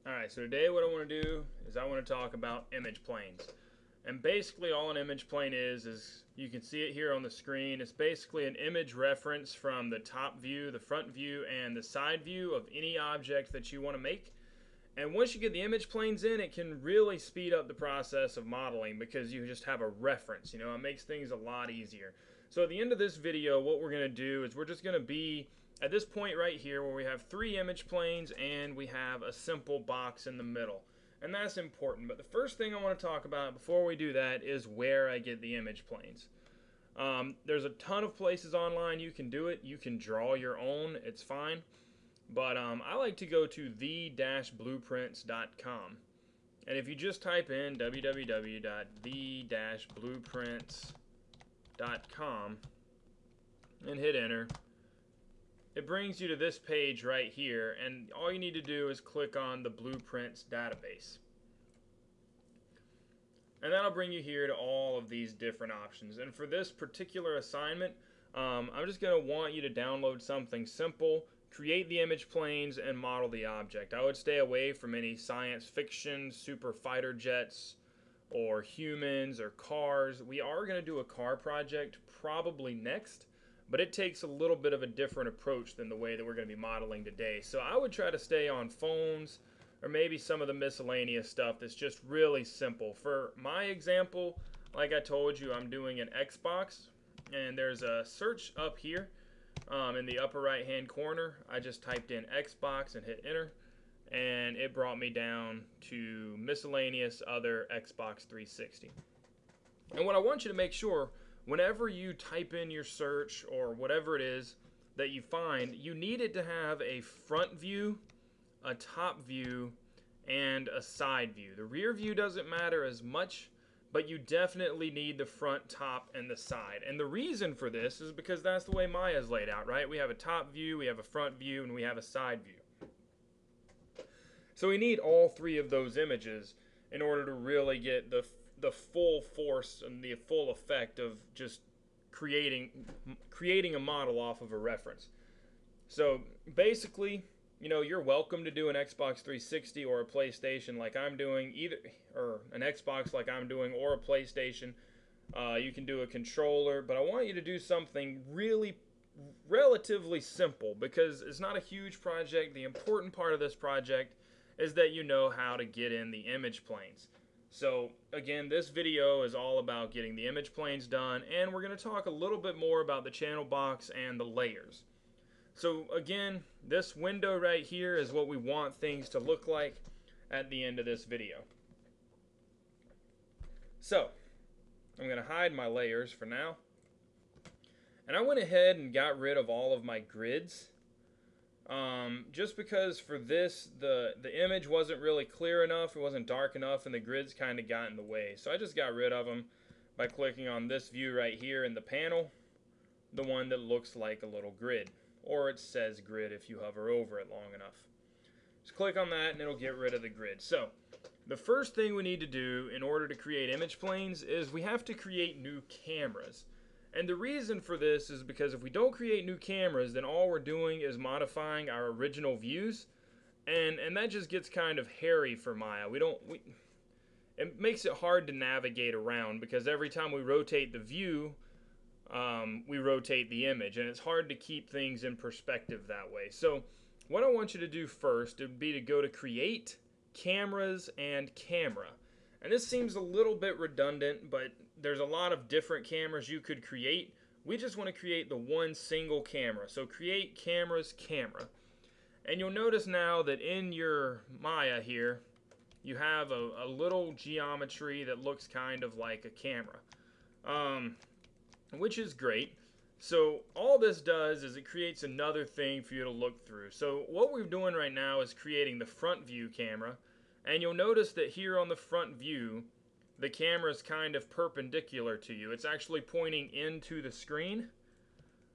Alright, so today what I want to do is I want to talk about image planes. And basically all an image plane is you can see it here on the screen. It's basically an image reference from the top view, the front view, and the side view of any object that you want to make. And once you get the image planes in, it can really speed up the process of modeling because you just have a reference. It makes things a lot easier. So at the end of this video, what we're going to do is we're just going to be at this point right here where we have three image planes and we have a simple box in the middle. And that's important. But the first thing I want to talk about before we do that is where I get the image planes. There's a ton of places online you can do it. You can draw your own. It's fine. But I like to go to the-blueprints.com. And if you just type in www.the-blueprints.com and hit enter, it brings you to this page right here, and all you need to do is click on the Blueprints database. And that'll bring you here to all of these different options. And for this particular assignment, I'm just going to want you to download something simple, create the image planes, and model the object. I would stay away from any science fiction, super fighter jets, or humans, or cars. We are going to do a car project probably next, but it takes a little bit of a different approach than the way that we're going to be modeling today. So I would try to stay on phones or maybe some of the miscellaneous stuff that's just really simple. For my example, like I told you, I'm doing an Xbox, and there's a search up here in the upper right hand corner. I just typed in Xbox and hit enter, and it brought me down to miscellaneous other Xbox 360. And what I want you to make sure, whenever you type in your search or whatever it is that you find, you need it to have a front view, a top view, and a side view. The rear view doesn't matter as much, but you definitely need the front, top, and the side. And the reason for this is because that's the way Maya's laid out, right? We have a top view, we have a front view, and we have a side view. So we need all three of those images in order to really get the full force and the full effect of just creating a model off of a reference. So basically, you're welcome to do an Xbox 360 or a PlayStation like I'm doing, or an Xbox like I'm doing, or a PlayStation. You can do a controller, but I want you to do something really relatively simple because it's not a huge project. The important part of this project is that you know how to get in the image planes. So again, this video is all about getting the image planes done, and we're going to talk a little bit more about the channel box and the layers. So again, this window right here is what we want things to look like at the end of this video. So I'm going to hide my layers for now. And I went ahead and got rid of all of my grids. Just because for this, the image wasn't really clear enough, it wasn't dark enough, and the grids kind of got in the way. So I just got rid of them by clicking on this view right here in the panel, the one that looks like a little grid, or it says grid if you hover over it long enough. Just click on that and it'll get rid of the grid. So the first thing we need to do in order to create image planes is we have to create new cameras. And the reason for this is because if we don't create new cameras, then all we're doing is modifying our original views, and that just gets kind of hairy for Maya. It makes it hard to navigate around because every time we rotate the view, we rotate the image, and it's hard to keep things in perspective that way. So what I want you to do first would be to go to Create, Cameras, and Camera. And this seems a little bit redundant, but there's a lot of different cameras you could create. We just want to create the one single camera. So create cameras, camera. And you'll notice now that in your Maya here, you have a little geometry that looks kind of like a camera, which is great. So all this does is it creates another thing for you to look through. So what we're doing right now is creating the front view camera. And you'll notice that here on the front view, the camera is kind of perpendicular to you. It's actually pointing into the screen.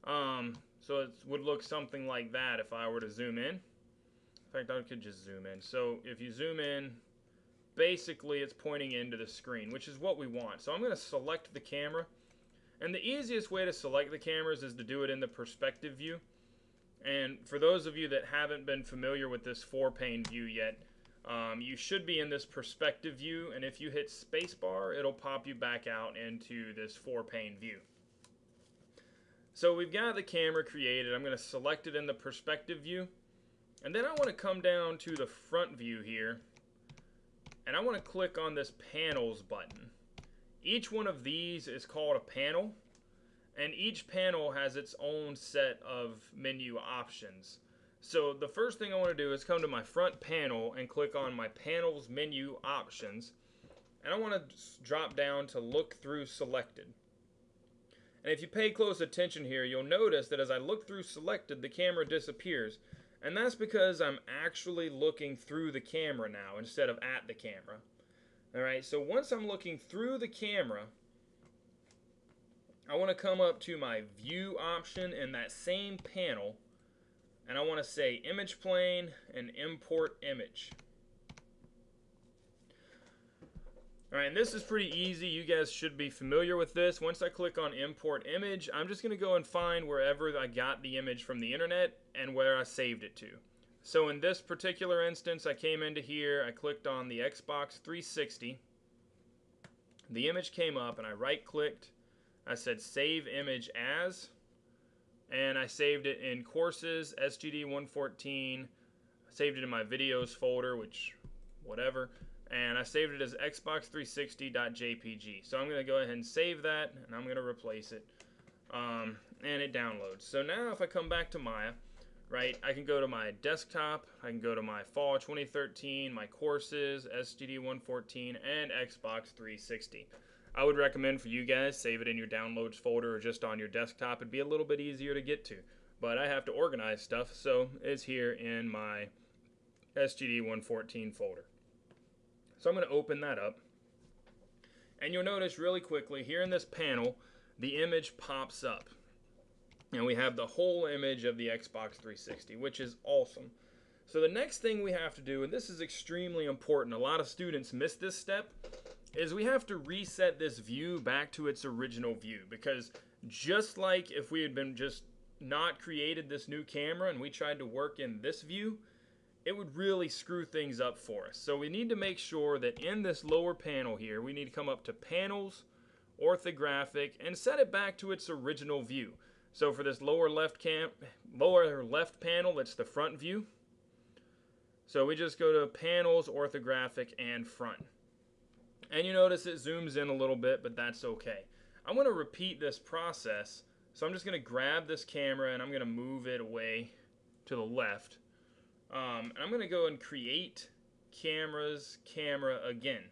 So it would look something like that if I were to zoom in. In fact, I could just zoom in. So if you zoom in, basically it's pointing into the screen, which is what we want. So I'm going to select the camera. And the easiest way to select the cameras is to do it in the perspective view. And for those of you that haven't been familiar with this 4-pane view yet, You should be in this perspective view, and if you hit spacebar, it'll pop you back out into this 4-pane view. So we've got the camera created. I'm going to select it in the perspective view, and then I want to come down to the front view here, and I want to click on this panels button. Each one of these is called a panel, and each panel has its own set of menu options. So the first thing I want to do is come to my front panel and click on my panels menu options, and I want to drop down to look through selected. And if you pay close attention here, you'll notice that as I look through selected, the camera disappears, and that's because I'm actually looking through the camera now instead of at the camera. Alright, so once I'm looking through the camera, I want to come up to my view option in that same panel, and I want to say image plane and import image. Alright, and this is pretty easy. You guys should be familiar with this. Once I click on import image, I'm just going to go and find wherever I got the image from the internet and where I saved it to. So in this particular instance, I came into here, I clicked on the Xbox 360, the image came up, and I right clicked, I said save image as, and I saved it in courses, SGD 114, saved it in my videos folder, which, whatever, and I saved it as xbox360.jpg. So I'm going to go ahead and save that, and I'm going to replace it, and it downloads. So now if I come back to Maya, right, I can go to my desktop, I can go to my fall 2013, my courses, SGD 114, and Xbox 360. I would recommend for you guys, save it in your downloads folder or just on your desktop. It'd be a little bit easier to get to. But I have to organize stuff, so it's here in my SGD 114 folder. So I'm going to open that up. And you'll notice really quickly, here in this panel, the image pops up. And we have the whole image of the Xbox 360, which is awesome. So the next thing we have to do, and this is extremely important, a lot of students miss this step, is we have to reset this view back to its original view. Because just like if we had been just not created this new camera and we tried to work in this view, it would really screw things up for us. So we need to make sure that in this lower panel here, we need to come up to Panels, Orthographic, and set it back to its original view. So for this lower left panel, it's the front view. So we just go to Panels, Orthographic, and Front. And you notice it zooms in a little bit, but that's okay. I'm going to repeat this process. So I'm just going to grab this camera and I'm going to move it away to the left. And I'm going to go and create camera again.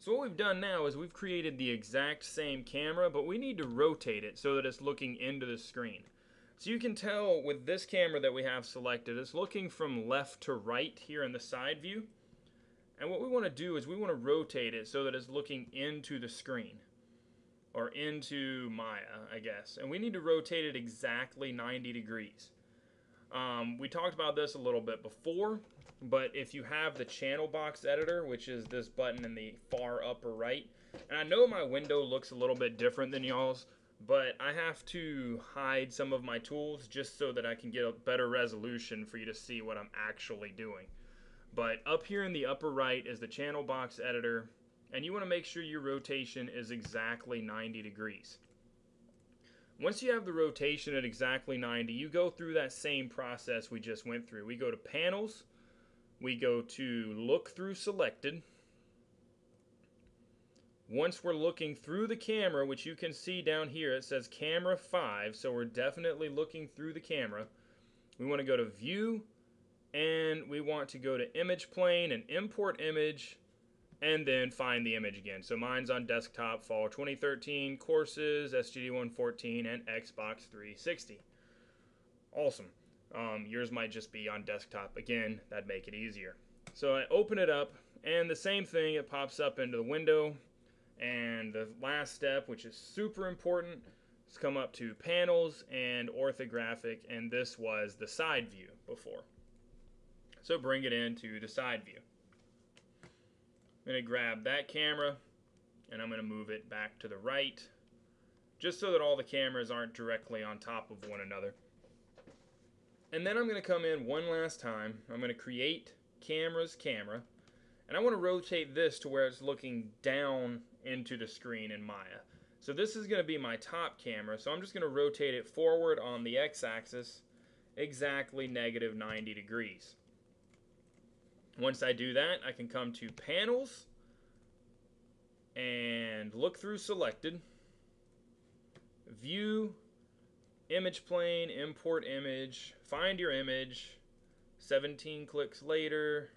So what we've done now is we've created the exact same camera, but we need to rotate it so that it's looking into the screen. So you can tell with this camera that we have selected, it's looking from left to right here in the side view. And what we want to do is we want to rotate it so that it's looking into the screen. Or into Maya, I guess. And we need to rotate it exactly 90 degrees. We talked about this a little bit before, but if you have the channel box editor, which is this button in the far upper right, and I know my window looks a little bit different than y'all's, but I have to hide some of my tools just so that I can get a better resolution for you to see what I'm actually doing. But up here in the upper right is the channel box editor, and you want to make sure your rotation is exactly 90 degrees. Once you have the rotation at exactly 90, you go through that same process we just went through. We go to Panels, we go to Look Through Selected. Once we're looking through the camera, which you can see down here, it says Camera 5, so we're definitely looking through the camera. We want to go to View, and we want to go to Image Plane and Import Image, and then find the image again. So mine's on desktop, fall 2013, courses, SGD 114, and Xbox 360. Awesome. Yours might just be on desktop. Again, that'd make it easier. So I open it up, and the same thing, it pops up into the window. And the last step, which is super important, is come up to Panels and Orthographic, and this was the side view before. So bring it into the side view. I'm going to grab that camera and I'm going to move it back to the right just so that all the cameras aren't directly on top of one another. And then I'm going to come in one last time. I'm going to create camera's camera, and I want to rotate this to where it's looking down into the screen in Maya. So this is going to be my top camera, so I'm just going to rotate it forward on the x-axis exactly -90 degrees. Once I do that, I can come to Panels and Look Through Selected, View, Image Plane, Import Image, find your image, 17 clicks later,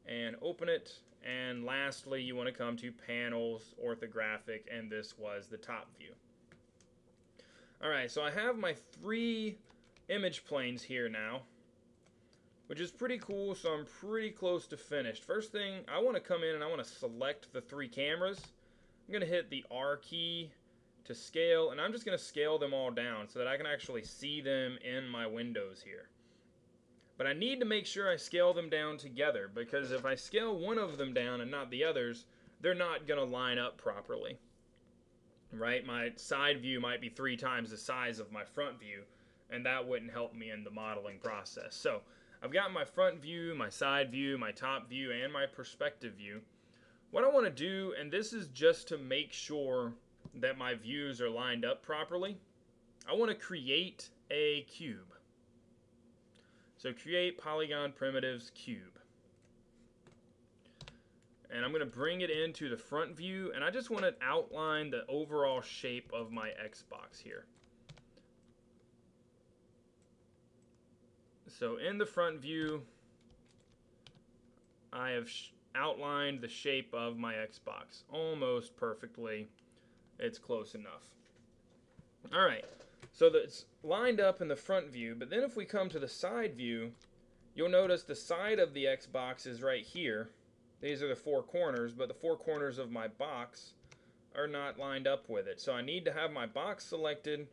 and open it. And lastly, you want to come to Panels, Orthographic, and this was the top view. Alright, so I have my 3 image planes here now, which is pretty cool, so I'm pretty close to finished. First thing, I want to come in and I want to select the 3 cameras. I'm going to hit the R key to scale, and I'm just going to scale them all down so that I can actually see them in my windows here. But I need to make sure I scale them down together, because if I scale one of them down and not the others, they're not going to line up properly. Right? My side view might be 3 times the size of my front view, and that wouldn't help me in the modeling process. So I've got my front view, my side view, my top view, and my perspective view. What I want to do, and this is just to make sure that my views are lined up properly, I want to create a cube. So create polygon primitives cube. And I'm going to bring it into the front view, and I just want to outline the overall shape of my Xbox here. So in the front view, I have outlined the shape of my Xbox almost perfectly. It's close enough. Alright, so it's lined up in the front view, but then if we come to the side view, you'll notice the side of the Xbox is right here. These are the 4 corners, but the 4 corners of my box are not lined up with it. So I need to have my box selected,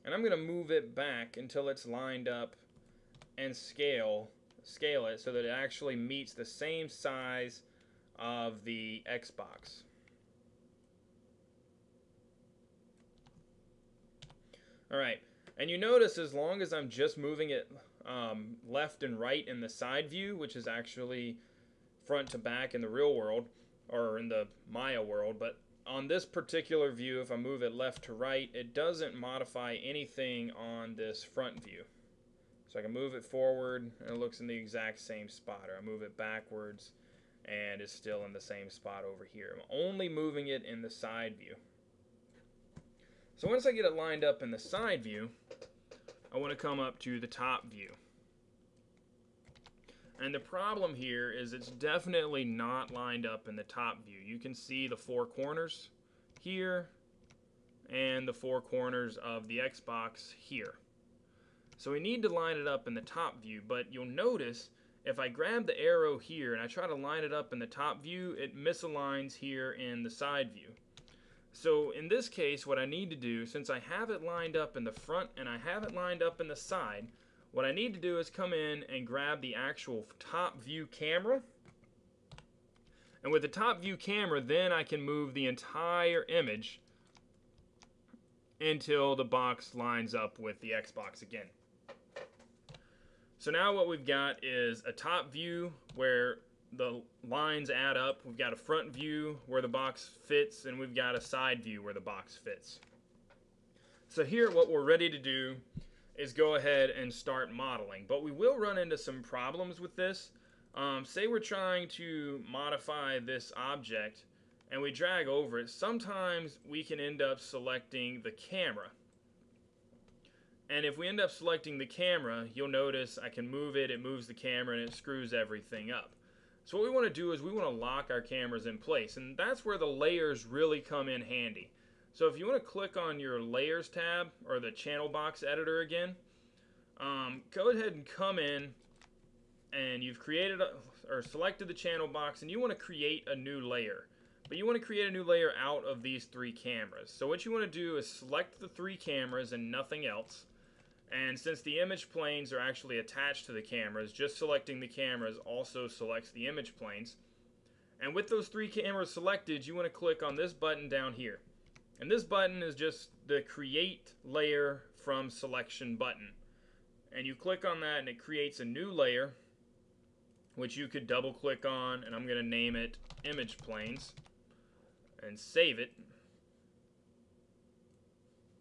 and I'm going to move it back until it's lined up and scale it so that it actually meets the same size of the Xbox. Alright, and you notice as long as I'm just moving it left and right in the side view, which is actually front to back in the real world, or in the Maya world, but on this particular view, if I move it left to right, it doesn't modify anything on this front view. So I can move it forward, and it looks in the exact same spot, or I move it backwards, and it's still in the same spot over here. I'm only moving it in the side view. So once I get it lined up in the side view, I want to come up to the top view. And the problem here is it's definitely not lined up in the top view. You can see the 4 corners here and the 4 corners of the Xbox here. So we need to line it up in the top view, but you'll notice if I grab the arrow here and I try to line it up in the top view, it misaligns here in the side view. So in this case, what I need to do, since I have it lined up in the front and I have it lined up in the side, what I need to do is come in and grab the actual top view camera. And with the top view camera, then I can move the entire image until the box lines up with the Xbox again. So now what we've got is a top view where the lines add up. We've got a front view where the box fits, and we've got a side view where the box fits. So here what we're ready to do is go ahead and start modeling. But we will run into some problems with this. Say we're trying to modify this object and we drag over it. Sometimes we can end up selecting the camera. And if we end up selecting the camera, you'll notice I can move it, it moves the camera, and it screws everything up. So what we want to do is we want to lock our cameras in place, and that's where the layers really come in handy. So if you want to click on your Layers tab, or the Channel Box Editor again, go ahead and come in, and you've created or selected the channel box, and you want to create a new layer. But you want to create a new layer out of these 3 cameras. So what you want to do is select the 3 cameras and nothing else. And since the image planes are actually attached to the cameras, just selecting the cameras also selects the image planes. And with those 3 cameras selected, you want to click on this button down here. And this button is just the Create Layer from Selection button. and you click on that and it creates a new layer, which you could double click on, and I'm going to name it ImagePlanes and save it.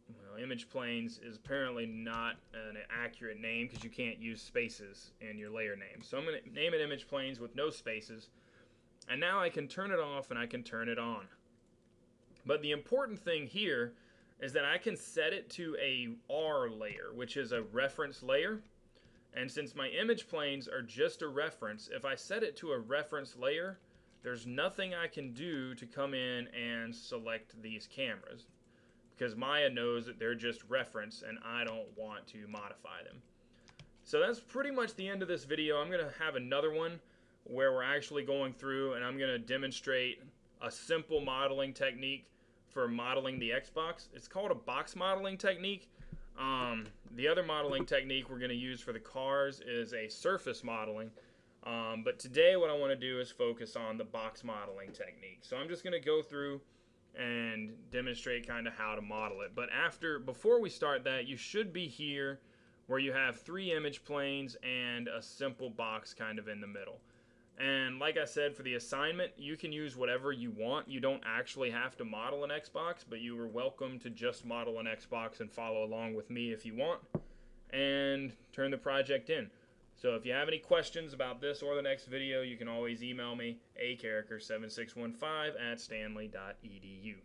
Well, ImagePlanes is apparently not an accurate name because you can't use spaces in your layer name. So I'm going to name it ImagePlanes with no spaces, and now I can turn it off and I can turn it on. But the important thing here is that I can set it to a R layer, which is a reference layer. And since my image planes are just a reference, if I set it to a reference layer, there's nothing I can do to come in and select these cameras, because Maya knows that they're just reference and I don't want to modify them. So that's pretty much the end of this video. I'm going to have another one where we're actually going through and I'm going to demonstrate a simple modeling technique for modeling the Xbox. It's called a box modeling technique. The other modeling technique we're going to use for the cars is a surface modeling. But today what I want to do is focus on the box modeling technique. So I'm just going to go through and demonstrate kind of how to model it. But before we start that, you should be here where you have 3 image planes and a simple box kind of in the middle. And like I said, for the assignment, you can use whatever you want. You don't actually have to model an Xbox, but you are welcome to just model an Xbox and follow along with me if you want, and turn the project in. So if you have any questions about this or the next video, you can always email me, acarricker7615@stanley.edu.